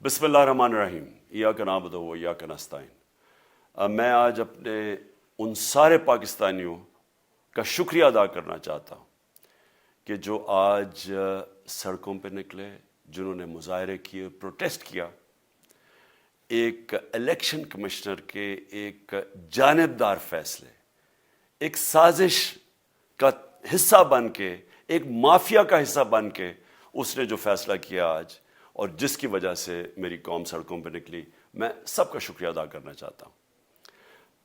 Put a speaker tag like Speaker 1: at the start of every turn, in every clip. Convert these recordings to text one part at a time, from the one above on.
Speaker 1: بسم اللہ الرحمن الرحیم ایاک نعبد و ایاک نستعین۔ میں آج اپنے ان سارے پاکستانیوں کا شکریہ ادا کرنا چاہتا ہوں کہ جو آج سڑکوں پہ نکلے، جنہوں نے مظاہرے کیے، پروٹیسٹ کیا، ایک الیکشن کمشنر کے ایک جانبدار فیصلے، ایک سازش کا حصہ بن کے، ایک مافیا کا حصہ بن کے اس نے جو فیصلہ کیا آج، اور جس کی وجہ سے میری قوم سڑکوں پہ نکلی، میں سب کا شکریہ ادا کرنا چاہتا ہوں۔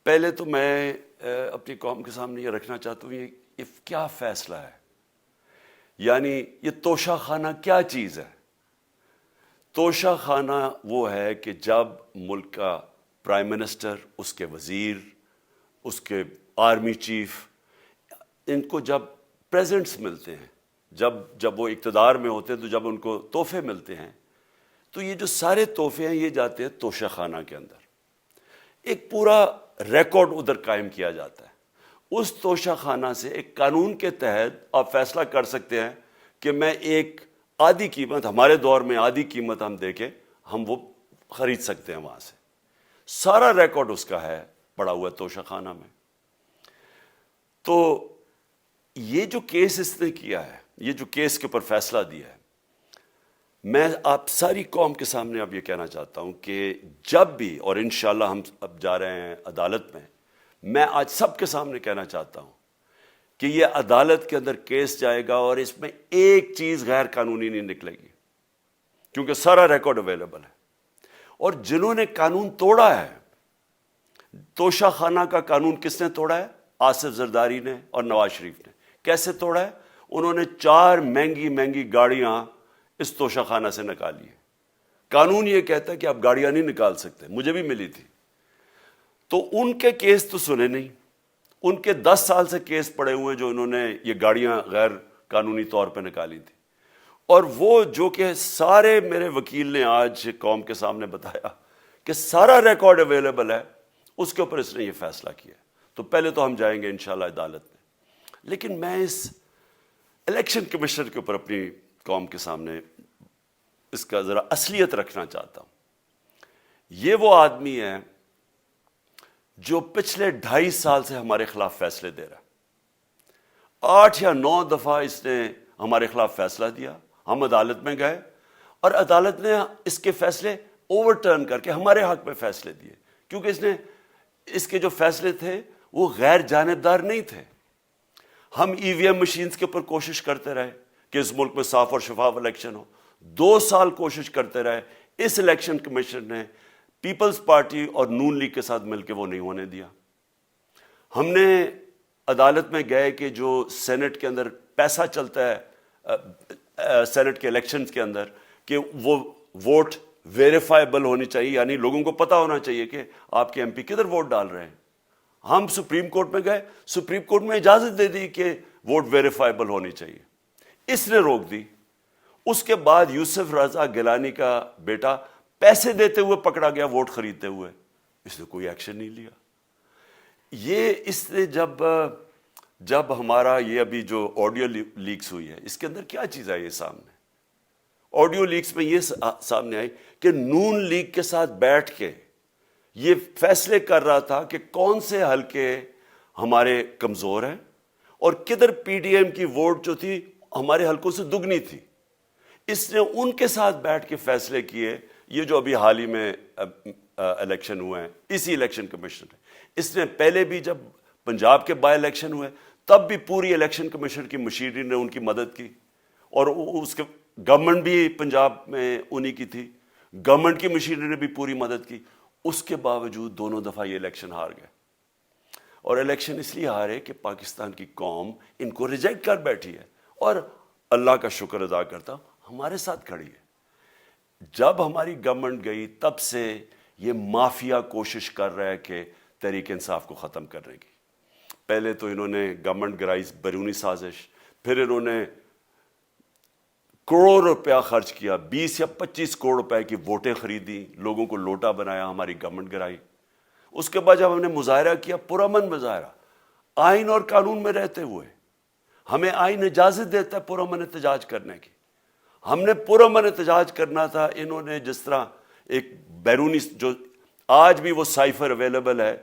Speaker 1: پہلے تو میں اپنی قوم کے سامنے یہ رکھنا چاہتا ہوں یہ کیا فیصلہ ہے، یعنی یہ توشہ خانہ کیا چیز ہے؟ توشہ خانہ وہ ہے کہ جب ملک کا پرائم منسٹر، اس کے وزیر، اس کے آرمی چیف، ان کو جب پریزنٹس ملتے ہیں، جب وہ اقتدار میں ہوتے ہیں، تو جب ان کو تحفے ملتے ہیں، تو یہ جو سارے تحفے ہیں یہ جاتے ہیں توشہ خانہ کے اندر۔ ایک پورا ریکارڈ ادھر قائم کیا جاتا ہے۔ اس توشہ خانہ سے ایک قانون کے تحت آپ فیصلہ کر سکتے ہیں کہ میں ایک آدھی قیمت، ہمارے دور میں آدھی قیمت ہم دے کے ہم وہ خرید سکتے ہیں وہاں سے۔ سارا ریکارڈ اس کا ہے پڑا ہوا توشہ خانہ میں۔ تو یہ جو کیس اس نے کیا ہے، یہ جو کیس کے اوپر فیصلہ دیا ہے، میں آپ ساری قوم کے سامنے اب یہ کہنا چاہتا ہوں کہ جب بھی، اور انشاءاللہ ہم اب جا رہے ہیں عدالت میں آج سب کے سامنے کہنا چاہتا ہوں کہ یہ عدالت کے اندر کیس جائے گا اور اس میں ایک چیز غیر قانونی نہیں نکلے گی، کیونکہ سارا ریکارڈ اویلیبل ہے۔ اور جنہوں نے قانون توڑا ہے، توشہ خانہ کا قانون کس نے توڑا ہے؟ آصف زرداری نے اور نواز شریف نے۔ کیسے توڑا ہے؟ انہوں نے 4 مہنگی گاڑیاں اس توشہ خانہ سے نکالی ہے۔ قانون یہ کہتا ہے کہ آپ گاڑیاں نہیں نکال سکتے، مجھے بھی ملی تھی۔ تو ان کے کیس تو سنے نہیں، ان کے 10 سال سے کیس پڑے ہوئے جو انہوں نے یہ گاڑیاں غیر قانونی طور پہ نکالی تھی۔ اور وہ جو کہ سارے میرے وکیل نے آج قوم کے سامنے بتایا کہ سارا ریکارڈ اویلیبل ہے، اس کے اوپر اس نے یہ فیصلہ کیا۔ تو پہلے تو ہم جائیں گے انشاءاللہ عدالت میں، لیکن میں اس الیکشن کمیشنر کے اوپر اپنی قوم کے سامنے اس کا ذرا اصلیت رکھنا چاہتا ہوں۔ یہ وہ آدمی ہے جو پچھلے 2.5 سال سے ہمارے خلاف فیصلے دے رہا ہے۔ 8 یا 9 دفعہ اس نے ہمارے خلاف فیصلہ دیا، ہم عدالت میں گئے اور عدالت نے اس کے فیصلے اوور ٹرن کر کے ہمارے حق میں فیصلے دیے، کیونکہ اس کے جو فیصلے تھے وہ غیر جانبدار نہیں تھے۔ ہم ای وی ایم مشینز کے اوپر کوشش کرتے رہے کہ اس ملک میں صاف اور شفاف الیکشن ہو، 2 سال کوشش کرتے رہے۔ اس الیکشن کمیشن نے پیپلز پارٹی اور نون لیگ کے ساتھ مل کے وہ نہیں ہونے دیا۔ ہم نے عدالت میں گئے کہ جو سینٹ کے اندر پیسہ چلتا ہے، سینٹ کے الیکشنز کے اندر، کہ وہ ووٹ ویریفائبل ہونی چاہیے، یعنی لوگوں کو پتہ ہونا چاہیے کہ آپ کے ایم پی کدھر ووٹ ڈال رہے ہیں۔ ہم سپریم کورٹ میں گئے، سپریم کورٹ میں اجازت دے دی کہ ووٹ ویریفائبل ہونی چاہیے، اس نے روک دی۔ اس کے بعد یوسف رضا گیلانی کا بیٹا پیسے دیتے ہوئے پکڑا گیا ووٹ خریدتے ہوئے، اس نے کوئی ایکشن نہیں لیا۔ یہ اس نے جب ہمارا یہ ابھی جو آڈیو لیکس ہوئی ہے، اس کے اندر کیا چیز آئی ہے سامنے؟ آڈیو لیکس میں یہ سامنے آئی کہ نون لیگ کے ساتھ بیٹھ کے یہ فیصلے کر رہا تھا کہ کون سے حلقے ہمارے کمزور ہیں اور کدھر پی ڈی ایم کی ووٹ جو تھی ہمارے حلقوں سے دگنی تھی۔ اس نے ان کے ساتھ بیٹھ کے فیصلے کیے۔ یہ جو ابھی حال ہی میں الیکشن ہوئے ہیں، اسی الیکشن کمیشن نے، اس نے پہلے بھی جب پنجاب کے بائی الیکشن ہوئے تب بھی پوری الیکشن کمیشن کی مشینری نے ان کی مدد کی، اور اس کے گورنمنٹ بھی پنجاب میں انہی کی تھی، گورنمنٹ کی مشینری نے بھی پوری مدد کی۔ اس کے باوجود دونوں دفعہ یہ الیکشن ہار گئے، اور الیکشن اس لیے ہارے کہ پاکستان کی قوم ان کو ریجیکٹ کر بیٹھی ہے، اور اللہ کا شکر ادا کرتا ہوں ہمارے ساتھ کھڑی ہے۔ جب ہماری گورنمنٹ گئی تب سے یہ مافیا کوشش کر رہا ہے کہ تحریک انصاف کو ختم کرنے کی۔ پہلے تو انہوں نے گورنمنٹ گرائی بیرونی سازش، پھر انہوں نے کروڑ روپیہ خرچ کیا، 20 یا 25 کروڑ روپے کی ووٹیں خریدی، لوگوں کو لوٹا بنایا، ہماری گورنمنٹ گرائی۔ اس کے بعد جب ہم نے مظاہرہ کیا، پرامن مظاہرہ، آئین اور قانون میں رہتے ہوئے، ہمیں آئین اجازت دیتا ہے پرامن احتجاج کرنے کی، ہم نے پرامن احتجاج کرنا تھا۔ انہوں نے جس طرح ایک بیرونی جو آج بھی وہ سائفر اویلیبل ہے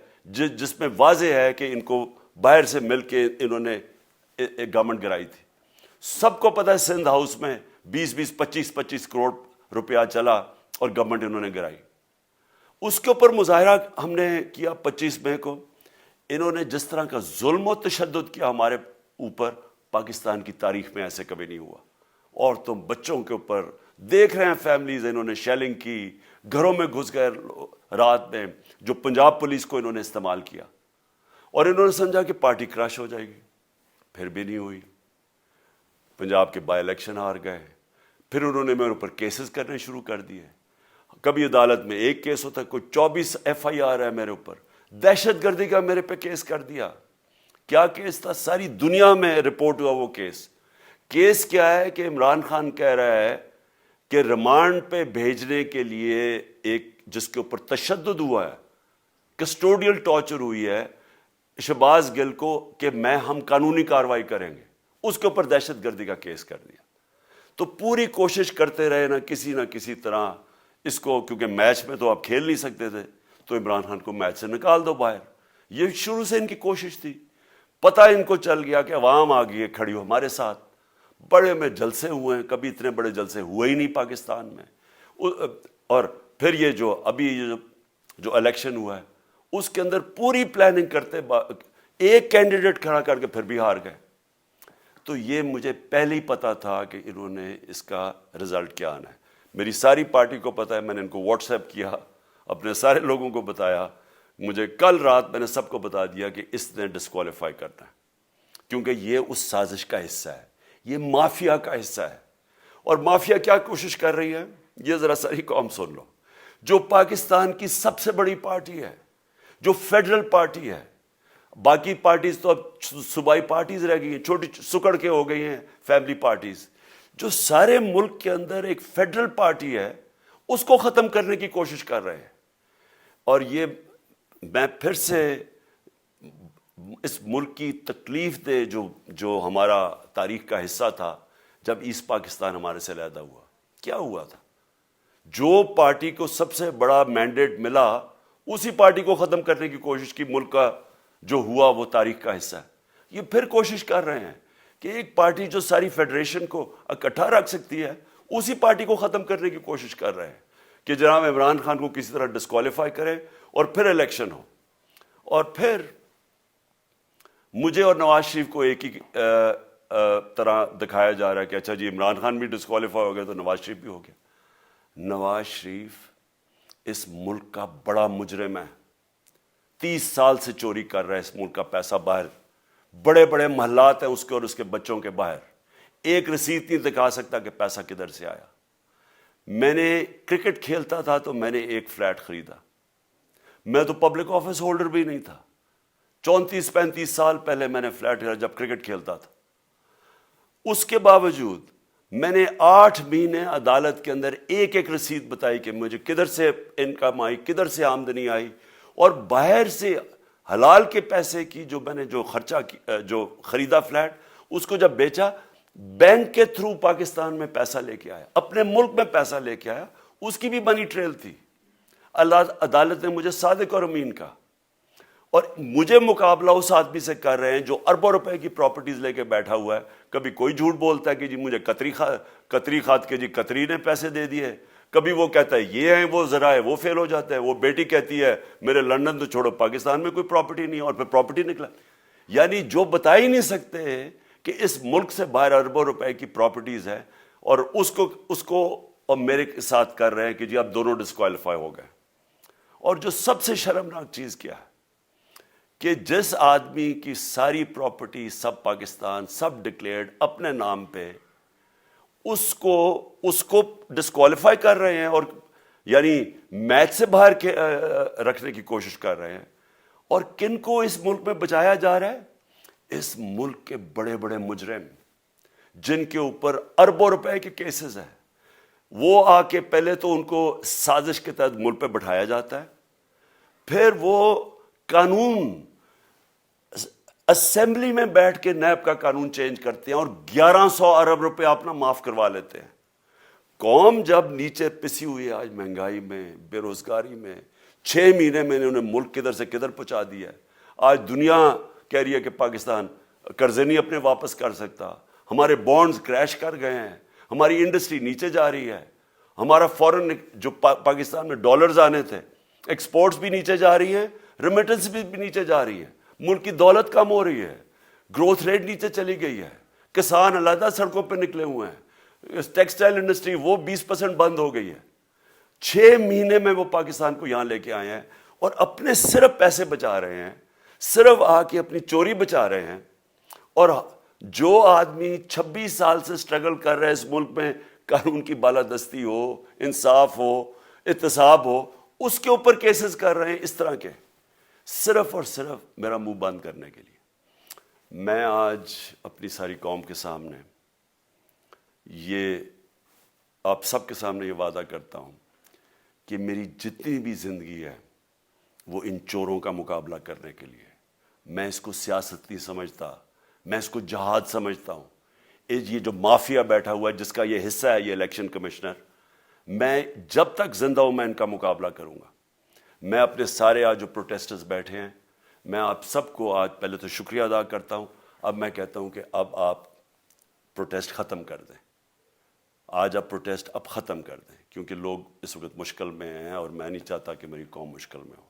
Speaker 1: جس میں واضح ہے کہ ان کو باہر سے مل کے انہوں نے ایک گورنمنٹ گرائی تھی. سب کو پتہ ہے سندھ ہاؤس میں 20-25 کروڑ روپیہ چلا اور گورنمنٹ انہوں نے گرائی. اس کے اوپر مظاہرہ ہم نے کیا 25 مئی کو. انہوں نے جس طرح کا ظلم و تشدد کیا ہمارے اوپر پاکستان کی تاریخ میں ایسے کبھی نہیں ہوا. عورتوں بچوں کے اوپر دیکھ رہے ہیں فیملیز, انہوں نے شیلنگ کی, گھروں میں گھس گئے رات میں, جو پنجاب پولیس کو انہوں نے استعمال کیا, اور انہوں نے سمجھا کہ پارٹی کراش ہو جائے گی. پھر بھی نہیں ہوئی. پنجاب کے بائی الیکشن ہار گئے. پھر انہوں نے میرے اوپر کیسز کرنے شروع کر دیے. کبھی عدالت میں ایک کیس ہوتا ہے, کوئی 24 FIR ہے میرے اوپر. دہشت گردی کا میرے پہ کیس کر دیا. کیا کیس تھا؟ ساری دنیا میں رپورٹ ہوا وہ کیس. کیس کیا ہے کہ عمران خان کہہ رہا ہے کہ ریمانڈ پہ بھیجنے کے لیے ایک جس کے اوپر تشدد ہوا ہے, کسٹوڈیل ٹارچر ہوئی ہے شہباز گل کو, کہ ہم قانونی کارروائی کریں گے. اس کے اوپر دہشت گردی کا کیس کر دیا. تو پوری کوشش کرتے رہے نہ کسی طرح اس کو, کیونکہ میچ میں تو آپ کھیل نہیں سکتے تھے, تو عمران خان کو میچ سے نکال دو باہر. یہ شروع سے ان کی کوشش تھی. پتہ ان کو چل گیا کہ عوام آ گئی ہے کھڑی ہو ہمارے ساتھ. بڑے میں جلسے ہوئے ہیں, کبھی اتنے بڑے جلسے ہوئے ہی نہیں پاکستان میں. اور پھر یہ جو ابھی جو الیکشن ہوا ہے اس کے اندر پوری پلاننگ کرتے, ایک کینڈیڈیٹ کھڑا کر کے پھر بھی ہار گئے. تو یہ مجھے پہلے ہی پتا تھا کہ انہوں نے اس کا رزلٹ کیا آنا ہے. میری ساری پارٹی کو پتا ہے, میں نے ان کو واٹس ایپ کیا, اپنے سارے لوگوں کو بتایا. مجھے کل رات میں نے سب کو بتا دیا کہ اس نے ڈسکوالیفائی کرنا ہے, کیونکہ یہ اس سازش کا حصہ ہے, یہ مافیا کا حصہ ہے. اور مافیا کیا کوشش کر رہی ہے, یہ ذرا ساری قوم سن لو. جو پاکستان کی سب سے بڑی پارٹی ہے, جو فیڈرل پارٹی ہے, باقی پارٹیز تو اب صوبائی پارٹیز رہ گئی ہیں, چھوٹی سکڑ کے ہو گئی ہیں فیملی پارٹیز. جو سارے ملک کے اندر ایک فیڈرل پارٹی ہے, اس کو ختم کرنے کی کوشش کر رہے ہیں. اور یہ میں پھر سے اس ملک کی تکلیف دے جو ہمارا تاریخ کا حصہ تھا, جب ایسٹ پاکستان ہمارے سے علیحدہ ہوا, کیا ہوا تھا؟ جو پارٹی کو سب سے بڑا مینڈیٹ ملا اسی پارٹی کو ختم کرنے کی کوشش کی. ملک کا جو ہوا وہ تاریخ کا حصہ ہے. یہ پھر کوشش کر رہے ہیں کہ ایک پارٹی جو ساری فیڈریشن کو اکٹھا رکھ سکتی ہے, اسی پارٹی کو ختم کرنے کی کوشش کر رہے ہیں کہ جناب عمران خان کو کسی طرح ڈسکوالیفائی کرے اور پھر الیکشن ہو. اور پھر مجھے اور نواز شریف کو ایک ہی طرح دکھایا جا رہا ہے کہ اچھا جی عمران خان بھی ڈسکوالیفائی ہو گیا تو نواز شریف بھی ہو گیا. نواز شریف اس ملک کا بڑا مجرم ہے. 30 سال سے چوری کر رہا ہے اس ملک کا پیسہ باہر. بڑے بڑے محلات ہیں اس کے اور اس کے بچوں کے باہر. ایک رسید نہیں دکھا سکتا کہ پیسہ کدھر سے آیا. میں نے کرکٹ کھیلتا تھا تو میں نے ایک فلیٹ خریدا. میں تو پبلک آفس ہولڈر بھی نہیں تھا. 34-35 سال پہلے میں نے فلیٹ خریدا جب کرکٹ کھیلتا تھا. اس کے باوجود میں نے 8 مہینے عدالت کے اندر ایک ایک رسید بتائی کہ مجھے کدھر سے انکم آئی, کدھر سے آمدنی آئی, اور باہر سے حلال کے پیسے کی جو میں نے جو خرچہ جو خریدا فلیٹ, اس کو جب بیچا بینک کے تھرو پاکستان میں پیسہ لے کے آیا, اپنے ملک میں پیسہ لے کے آیا. اس کی بھی منی ٹریل تھی. عدالت نے مجھے صادق اور امین کا, اور مجھے مقابلہ اس آدمی سے کر رہے ہیں جو اربوں روپے کی پراپرٹیز لے کے بیٹھا ہوا ہے. کبھی کوئی جھوٹ بولتا ہے کہ جی مجھے قطری کھاد کے جی قطری نے پیسے دے دیے, کبھی وہ کہتا ہے یہ ہیں وہ ذرائع, وہ فیل ہو جاتا ہے. وہ بیٹی کہتی ہے میرے لندن تو چھوڑو پاکستان میں کوئی پراپرٹی نہیں ہے, اور پھر پراپرٹی نکلا. یعنی جو بتا ہی نہیں سکتے کہ اس ملک سے باہر اربوں روپے کی پراپرٹیز ہے, اور اس کو اور میرے ساتھ کر رہے ہیں کہ جی آپ دونوں ڈسکوالیفائی ہو گئے. اور جو سب سے شرمناک چیز کیا ہے کہ جس آدمی کی ساری پراپرٹی سب پاکستان سب ڈکلیئرڈ اپنے نام پہ, اس کو ڈسکوالیفائی کر رہے ہیں, اور یعنی میچ سے باہر رکھنے کی کوشش کر رہے ہیں. اور کن کو اس ملک میں بچایا جا رہا ہے؟ اس ملک کے بڑے بڑے مجرم جن کے اوپر اربوں روپے کے کیسز ہیں, وہ آ کے پہلے تو ان کو سازش کے تحت ملک پہ بٹھایا جاتا ہے, پھر وہ قانون اسمبلی میں بیٹھ کے نیب کا قانون چینج کرتے ہیں اور 1100 ارب روپے اپنا معاف کروا لیتے ہیں. قوم جب نیچے پسی ہوئی ہے آج مہنگائی میں، بے روزگاری میں، 6 مہینے میں انہوں نے ملک کدھر سے کدھر پہنچا دیا ہے. آج دنیا کہہ رہی ہے کہ پاکستان قرضے نہیں اپنے واپس کر سکتا، ہمارے بانڈز کریش کر گئے ہیں، ہماری انڈسٹری نیچے جا رہی ہے، ہمارا فورن جو پاکستان میں ڈالرز آنے تھے ایکسپورٹس بھی نیچے جا رہی ہیں، ریمیٹنس بھی نیچے جا رہی ہے، ملک کی دولت کم ہو رہی ہے، گروتھ ریٹ نیچے چلی گئی ہے، کسان علیحدہ سڑکوں پہ نکلے ہوئے ہیں، ٹیکسٹائل انڈسٹری وہ 20% بند ہو گئی ہے. 6 مہینے میں وہ پاکستان کو یہاں لے کے آئے ہیں اور اپنے صرف پیسے بچا رہے ہیں، صرف آ کے اپنی چوری بچا رہے ہیں. اور جو آدمی 26 سال سے سٹرگل کر رہے ہیں اس ملک میں، قانون کی بالادستی ہو، انصاف ہو، احتساب ہو، اس کے اوپر کیسز کر رہے ہیں اس طرح کے، صرف اور صرف میرا منہ بند کرنے کے لیے. میں آج اپنی ساری قوم کے سامنے یہ آپ سب کے سامنے یہ وعدہ کرتا ہوں کہ میری جتنی بھی زندگی ہے وہ ان چوروں کا مقابلہ کرنے کے لیے. میں اس کو سیاست نہیں سمجھتا، میں اس کو جہاد سمجھتا ہوں. یہ جو مافیا بیٹھا ہوا ہے جس کا یہ حصہ ہے یہ الیکشن کمشنر، میں جب تک زندہ ہوں میں ان کا مقابلہ کروں گا. میں اپنے سارے آج جو پروٹیسٹرز بیٹھے ہیں، میں آپ سب کو آج پہلے تو شکریہ ادا کرتا ہوں. اب میں کہتا ہوں کہ اب آپ پروٹیسٹ ختم کر دیں. آج آپ پروٹیسٹ اب ختم کر دیں کیونکہ لوگ اس وقت مشکل میں ہیں اور میں نہیں چاہتا کہ میری قوم مشکل میں ہو.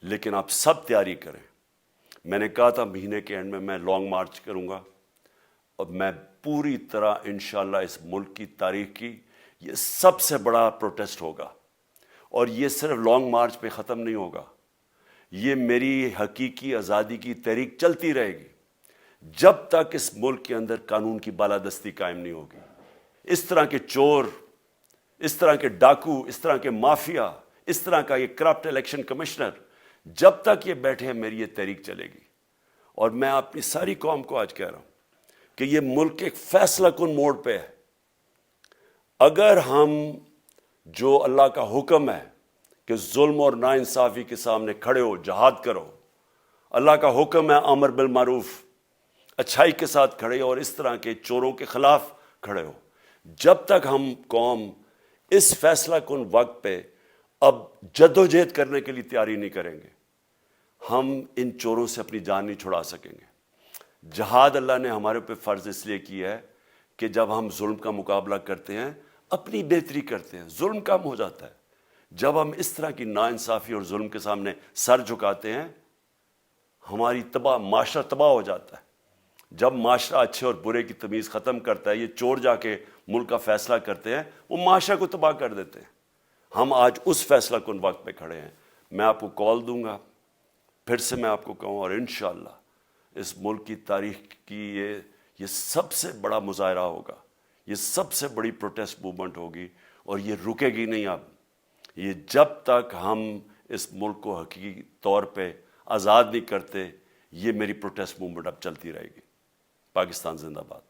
Speaker 1: لیکن آپ سب تیاری کریں. میں نے کہا تھا مہینے کے اینڈ میں لانگ مارچ کروں گا اور میں پوری طرح انشاءاللہ اس ملک کی تاریخ کی یہ سب سے بڑا پروٹیسٹ ہوگا. اور یہ صرف لانگ مارچ پہ ختم نہیں ہوگا، یہ میری حقیقی آزادی کی تحریک چلتی رہے گی جب تک اس ملک کے اندر قانون کی بالادستی قائم نہیں ہوگی. اس طرح کے چور، اس طرح کے ڈاکو، اس طرح کے مافیا، اس طرح کا یہ کرپٹ الیکشن کمشنر جب تک یہ بیٹھے ہیں میری یہ تحریک چلے گی. اور میں اپنی ساری قوم کو آج کہہ رہا ہوں کہ یہ ملک ایک فیصلہ کن موڑ پہ ہے. اگر ہم جو اللہ کا حکم ہے کہ ظلم اور ناانصافی کے سامنے کھڑے ہو، جہاد کرو، اللہ کا حکم ہے امر بالمعروف، اچھائی کے ساتھ کھڑے ہو اور اس طرح کے چوروں کے خلاف کھڑے ہو، جب تک ہم قوم اس فیصلہ کن وقت پہ اب جدوجہد کرنے کے لیے تیاری نہیں کریں گے، ہم ان چوروں سے اپنی جان نہیں چھڑا سکیں گے. جہاد اللہ نے ہمارے پہ فرض اس لیے کیا ہے کہ جب ہم ظلم کا مقابلہ کرتے ہیں اپنی بہتری کرتے ہیں، ظلم کم ہو جاتا ہے. جب ہم اس طرح کی ناانصافی اور ظلم کے سامنے سر جھکاتے ہیں ہماری معاشرہ تباہ ہو جاتا ہے. جب معاشرہ اچھے اور برے کی تمیز ختم کرتا ہے، یہ چور جا کے ملک کا فیصلہ کرتے ہیں، وہ معاشرہ کو تباہ کر دیتے ہیں. ہم آج اس فیصلہ کن وقت پہ کھڑے ہیں. میں آپ کو کال دوں گا، پھر سے میں آپ کو کہوں، اور انشاءاللہ اس ملک کی تاریخ کی یہ سب سے بڑا مظاہرہ ہوگا، یہ سب سے بڑی پروٹیسٹ موومنٹ ہوگی اور یہ رکے گی نہیں. اب یہ جب تک ہم اس ملک کو حقیقی طور پہ آزاد نہیں کرتے، یہ میری پروٹیسٹ موومنٹ اب چلتی رہے گی. پاکستان زندہ باد.